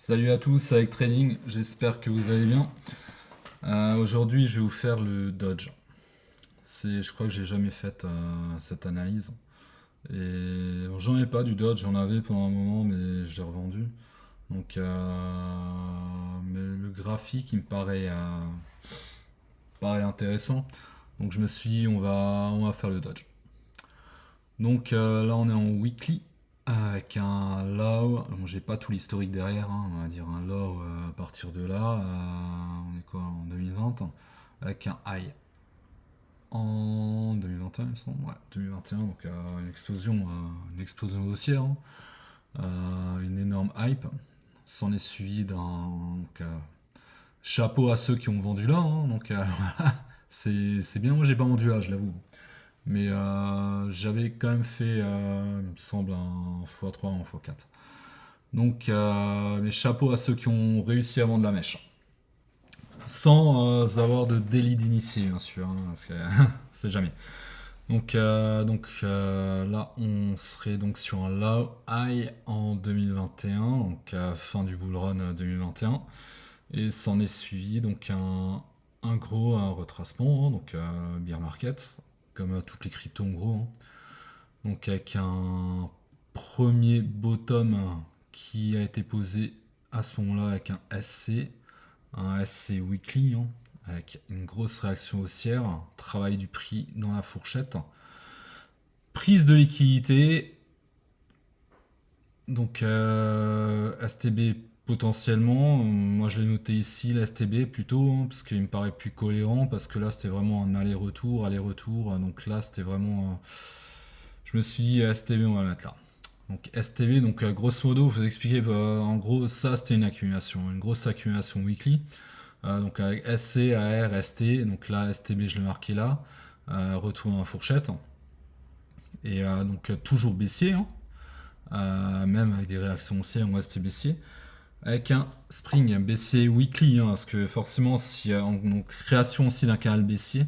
Salut à tous avec Trading, j'espère que vous allez bien. Aujourd'hui, je vais vous faire le Dodge. Je crois que j'ai jamais fait cette analyse. Et j'en ai pas du Dodge, j'en avais pendant un moment, mais je l'ai revendu. Mais le graphique, il me paraît intéressant. Donc je me suis dit, on va faire le Dodge. Donc là, on est en weekly avec un low. Bon, j'ai pas tout l'historique derrière, hein, on va dire un low à partir de là. On est quoi en 2020 avec un high en 2021, il me semble. Ouais, 2021, donc une explosion haussière, hein. Une énorme hype. S'en est suivi chapeau à ceux qui ont vendu là, hein, donc c'est bien. Moi, j'ai pas vendu là, je l'avoue. Mais j'avais quand même fait, il me semble, un x3, un x4. Donc, mes chapeaux à ceux qui ont réussi à vendre la mèche. Sans avoir de délit d'initié, bien sûr, hein, parce que c'est jamais. Là, on serait donc sur un low high en 2021, donc fin du bull run 2021. Et s'en est suivi donc un gros retracement, hein, donc bear market, comme toutes les cryptos en gros, hein. Donc avec un premier bottom qui a été posé à ce moment-là avec un SC weekly, hein, avec une grosse réaction haussière, travail du prix dans la fourchette, prise de liquidité, donc STB potentiellement, moi je l'ai noté ici, la STB plutôt, hein, parce qu'il me paraît plus cohérent, parce que là c'était vraiment un aller-retour, aller-retour, donc là c'était vraiment... je me suis dit STB on va le mettre là. Donc STB, donc grosso modo, je vous expliquer, en gros ça c'était une grosse accumulation weekly, donc avec SC, AR, ST, donc là STB je l'ai marqué là, retour dans la fourchette, et donc toujours baissier, hein, même avec des réactions haussières, on reste baissier. Avec un spring baissier weekly, hein, parce que forcément, si donc création aussi d'un canal baissier,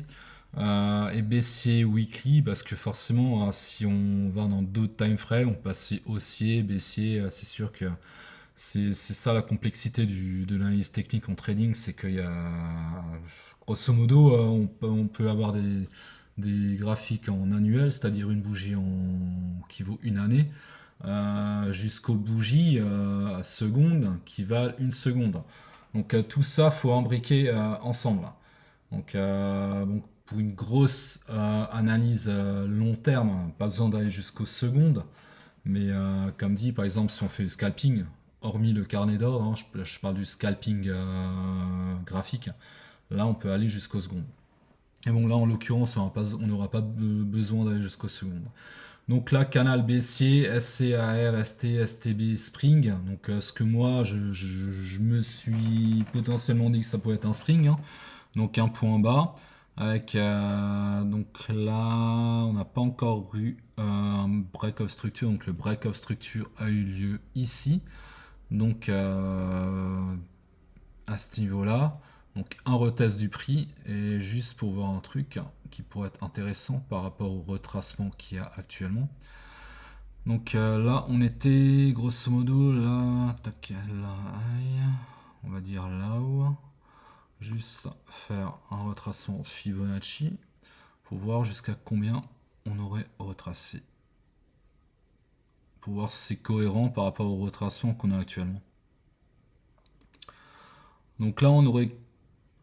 et baissier weekly, parce que forcément, si on va dans d'autres time frames, on passe haussier, baissier, c'est sûr que c'est ça la complexité de l'analyse technique en trading, c'est qu'il y a, grosso modo, on peut avoir des graphiques en annuel, c'est-à-dire une bougie qui vaut une année, jusqu'aux bougies secondes qui valent une seconde. Donc tout ça, faut imbriquer ensemble. Donc pour une grosse analyse long terme, pas besoin d'aller jusqu'aux secondes, mais comme dit, par exemple, si on fait du scalping, hormis le carnet d'ordre, hein, je parle du scalping graphique, là on peut aller jusqu'aux secondes. Et bon, là en l'occurrence, on n'aura pas besoin d'aller jusqu'aux secondes. Donc là, canal baissier, SCAR, ST, STB, Spring. Donc ce que moi, je me suis potentiellement dit que ça pouvait être un Spring, hein. Donc un point bas. Avec, donc là, on n'a pas encore eu un break of structure. Donc le break of structure a eu lieu ici. Donc à ce niveau-là. Donc un retest du prix. Et juste pour voir un truc qui pourrait être intéressant par rapport au retracement qu'il y a actuellement. Donc là, on était grosso modo là, tac, là, aïe, on va dire là-haut. Juste faire un retracement Fibonacci pour voir jusqu'à combien on aurait retracé. Pour voir si c'est cohérent par rapport au retracement qu'on a actuellement. Donc là, on aurait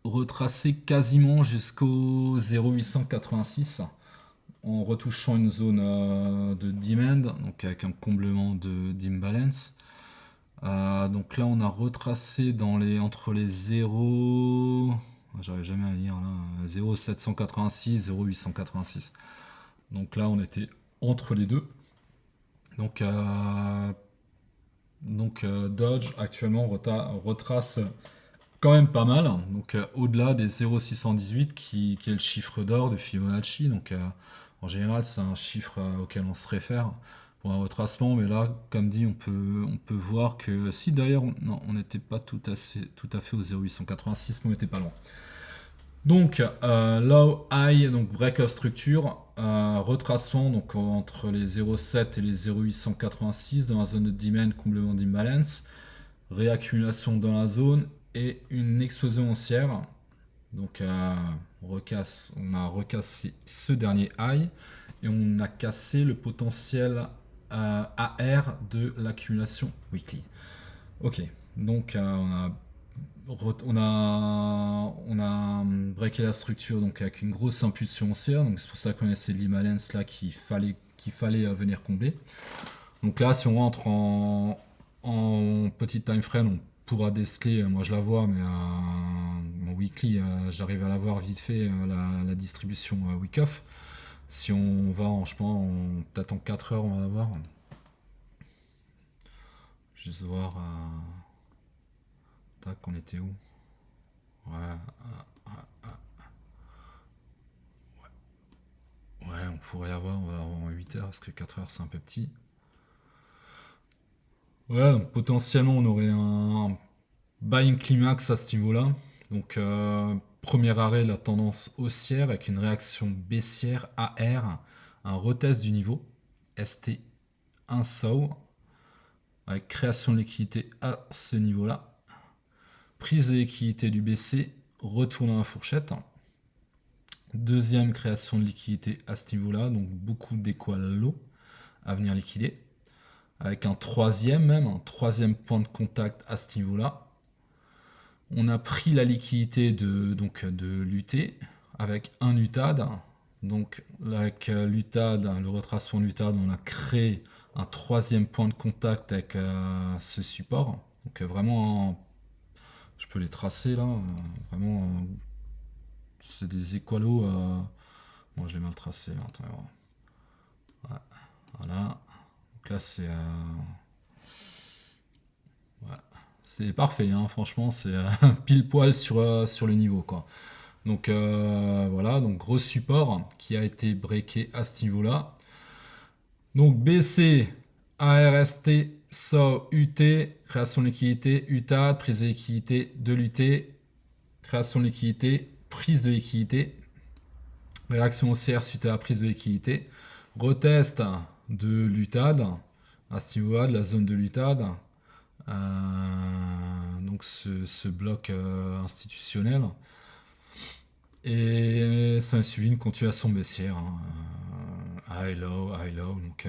retracé quasiment jusqu'au 0,886 en retouchant une zone de demand, donc avec un comblement d'imbalance. Donc là, on a retracé entre les 0. J'arrive jamais à lire là. 0,786, 0,886. Donc là, on était entre les deux. Donc, Dodge actuellement retrace quand même pas mal. Donc au-delà des 0,618 qui est le chiffre d'or de Fibonacci. Donc en général, c'est un chiffre auquel on se réfère pour un retracement, mais là, comme dit, on peut voir que si d'ailleurs, non, on n'était pas tout à fait au 0,886, mais on était pas loin. Donc, low, high, donc break of structure, retracement donc entre les 0,7 et les 0,886 dans la zone de demand, comblement d'imbalance. réaccumulation dans la zone et une explosion haussière. Donc on a recassé ce dernier high et on a cassé le potentiel AR de l'accumulation weekly. Ok, donc on a breaké la structure donc avec une grosse impulsion haussière, donc c'est pour ça qu'on a ces l'imbalance là qu'il fallait venir combler. Donc là, si on rentre en petit time frame, on pourra déceler, moi je la vois, mais en weekly, j'arrive à la voir vite fait, la distribution week off. Si on va je pense, peut-être en 4 heures, on va la voir. Juste voir. Tac, on était où? Ouais, ouais, on pourrait la voir, on va la voir en 8 heures, parce que 4 heures c'est un peu petit. Ouais, donc potentiellement on aurait un buying climax à ce niveau-là. Donc premier arrêt, la tendance haussière avec une réaction baissière AR, un retest du niveau ST 1 SAO avec création de liquidité à ce niveau-là. Prise de liquidité du BC, retour dans la fourchette. Deuxième création de liquidité à ce niveau-là, donc beaucoup d'équal low à venir liquider. Avec un troisième point de contact à ce niveau-là. On a pris la liquidité de l'UT avec un UTAD. Donc avec l'UTAD, le retracement de l'UTAD, on a créé un troisième point de contact avec ce support. Donc vraiment, je peux les tracer là. Vraiment, c'est des équalos. Moi j'ai mal tracé là. Attends, ouais, voilà. Donc là c'est ouais. C'est parfait, hein, franchement, c'est pile poil sur le niveau, quoi. Donc voilà, donc gros support qui a été breaké à ce niveau-là. Donc BC, ARST, SO, UT, création de liquidité, UTAD, prise de liquidité de l'UT, création de liquidité, prise de liquidité, réaction haussière suite à la prise de liquidité, retest de l'UTAD à ce niveau-là, de la zone de l'UTAD. Donc ce bloc institutionnel. Et ça a suivi une continuation baissière. High, low, high, low. Donc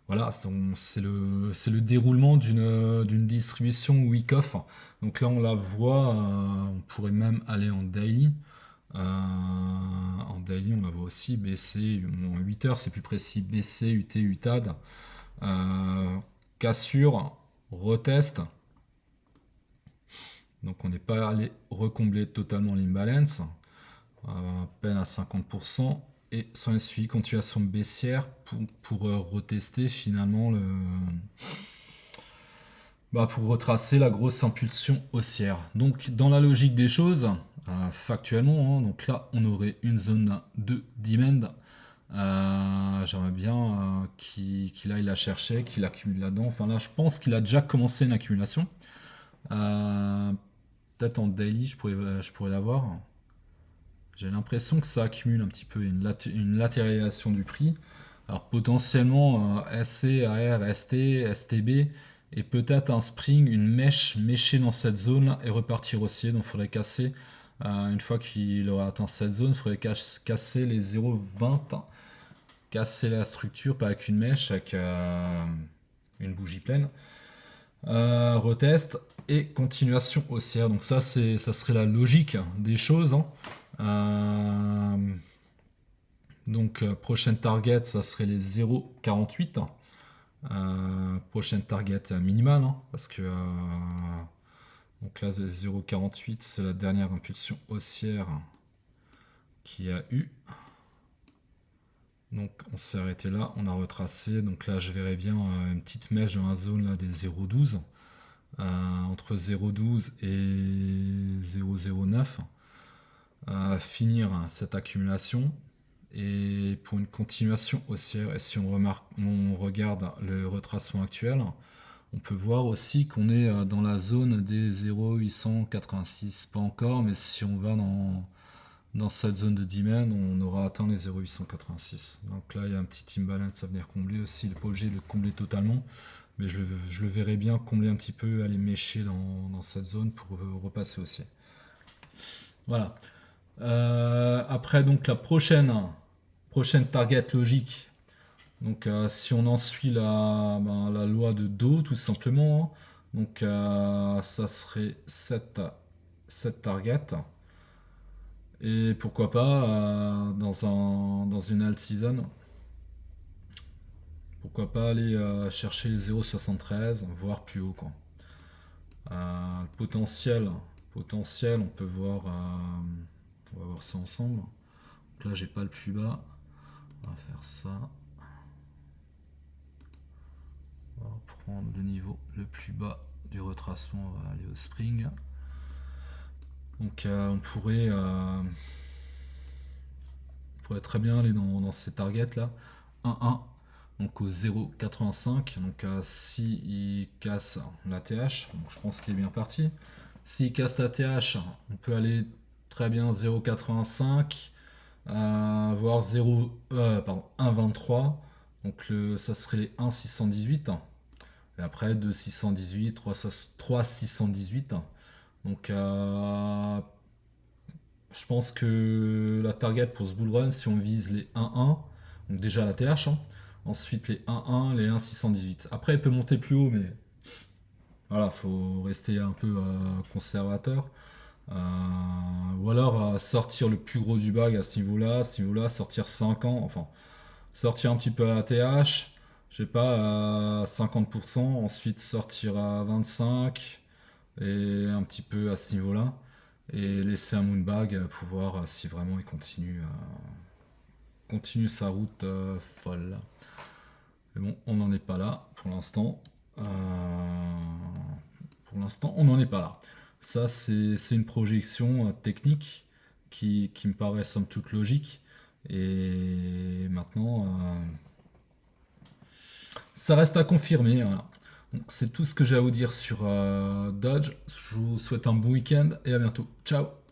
voilà, c'est le déroulement d'une distribution week-off. Donc là, on la voit, on pourrait même aller en daily. En daily, on la voit aussi, BC, en 8 heures, c'est plus précis, BC, UT, UTAD. Cassure, retest. Donc on n'est pas allé recombler totalement l'imbalance, à peine à 50%, et sans est suivi continuation baissière pour retester finalement pour retracer la grosse impulsion haussière. Donc dans la logique des choses, factuellement, hein, donc là on aurait une zone de demand. J'aimerais bien qu'il aille la chercher, qu'il accumule là-dedans. Enfin là je pense qu'il a déjà commencé une accumulation. Peut-être en daily je pourrais l'avoir. J'ai l'impression que ça accumule un petit peu une latéralisation du prix. Alors potentiellement SC, AR, ST, STB et peut-être un spring, une mèche méchée dans cette zone et repartir haussier. Donc il faudrait casser, une fois qu'il aura atteint cette zone, il faudrait casser les 0,20, casser la structure, pas avec une mèche, avec une bougie pleine. Retest et continuation haussière. Donc ça serait la logique des choses, hein. Donc prochaine target, ça serait les 0,48. Prochaine target minimale, hein, parce que donc là 0,48, c'est la dernière impulsion haussière qu'il y a eu. Donc on s'est arrêté là, on a retracé. Donc là je verrais bien une petite mèche dans la zone là, des 0,12. Entre 0,12 et 0,09. Finir cette accumulation et pour une continuation haussière. Et si on regarde le retracement actuel, on peut voir aussi qu'on est dans la zone des 0,886, pas encore, mais si on va dans cette zone de demand, on aura atteint les 0,886. Donc là, il y a un petit imbalance à venir combler aussi, il n'est pas obligé de le combler totalement. Mais je le verrais bien combler un petit peu, aller mécher dans cette zone pour repasser haussier. Voilà. Après, donc la prochaine target logique. Donc, si on en suit la loi de Do, tout simplement, hein. Donc, ça serait cette target. Et pourquoi pas, dans une alt season, pourquoi pas aller chercher les 0,73, voire plus haut, quoi. Potentiel, on va voir ça ensemble. Donc là, j'ai pas le plus bas. On va faire ça. On va prendre le niveau le plus bas du retracement. On va aller au spring. Donc on pourrait très bien aller dans ces targets là. 1-1. Donc au 0,85. Donc si il casse la TH, donc je pense qu'il est bien parti. S'il casse la TH, on peut aller très bien 0,85, voire 1,23. Donc ça serait les 1,618. Et après 2,618, 3,618. Donc je pense que la target pour ce bull run, si on vise les 1-1, donc déjà la TH, hein, ensuite les 1-1, les 1,618. Après, il peut monter plus haut, mais voilà, faut rester un peu conservateur. Ou alors sortir le plus gros du bag à ce niveau-là, sortir 5 ans, enfin, sortir un petit peu à la TH, je sais pas, à 50%, ensuite sortir à 25 et un petit peu à ce niveau-là, et laisser un moonbag pour voir si vraiment il continue sa route folle. Mais bon, on n'en est pas là pour l'instant. Pour l'instant, on n'en est pas là. Ça, c'est une projection technique qui me paraît somme toute logique. Et maintenant, ça reste à confirmer. Voilà. Donc, c'est tout ce que j'ai à vous dire sur Dodge. Je vous souhaite un bon week-end et à bientôt. Ciao!